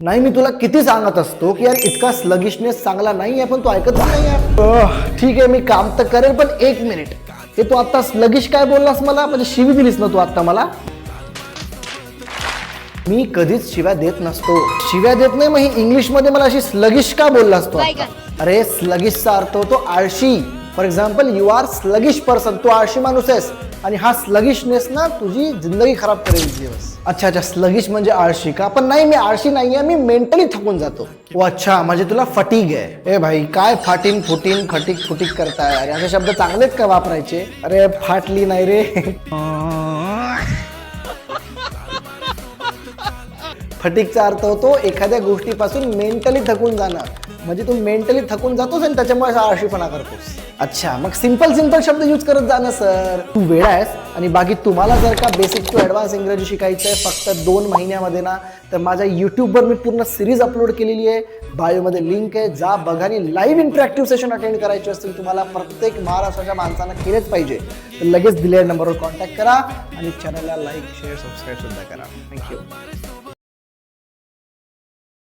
नाही मी तुला किती सांगत असतो की यार इतका स्लगिशनेस चांगला नाही आहे, पण तू ऐकत नाही यार. ठीक आहे मी काम तर करेल, पण एक मिनिट, हे तू आता स्लगिश काय बोललास मला, म्हणजे शिवी दिलीस ना तू आता मला. मी कधीच शिव्या देत नसतो, शिव्या देत नाही. मग ही इंग्लिश मध्ये मला अशी स्लगिश का बोललास तू आता? अरे स्लगिशचा अर्थ होतो आळशी. For example you are sluggish person, तू आळशी माणूस आहेस, आणि हा स्लगिशनेस ना तुझी जिंदगी खराब करेल दिवस. अच्छा अच्छा, स्लगिश म्हणजे आळशी का? पण नाही, मी आळशी नाहीये, मी मेंटली थकून जातो. ओ अच्छा, म्हणजे तुला फटीग आहे. ए भाई काय फाटीन फुटीन खटीक फुटीक करताय? अरे असे शब्द चांगलेच का वापरायचे? अरे फाटली नाही रे. फटीकचा अर्थ होतो एखाद्या गोष्टीपासून मेंटली थकून जाणं. म्हणजे तू मेंटली थकून जातोस आणि त्याच्यामुळे आळशीपणा करतोस. अच्छा, मग सिंपल शब्द यूज करत जा ना सर. तू वेडा आहेस. आणि बाकी तुम्हाला जर का बेसिक टू ॲडव्हान्स इंग्रजी शिकायचं आहे फक्त 2 महिन्यामध्ये ना, तर माझ्या यूट्यूबवर मी पूर्ण सिरीज अपलोड केलेली आहे. बायोमध्ये लिंक आहे, जा बघा. आणि लाईव्ह इंटरॅक्टिव्ह सेशन अटेंड करायचे असतील तुम्हाला, प्रत्येक महाराष्ट्राच्या माणसांना केलेच पाहिजे, तर लगेच दिलेल्या नंबरवर कॉन्टॅक्ट करा आणि चॅनलला लाईक शेअर सबस्क्राईब सुद्धा करा. थँक्यू.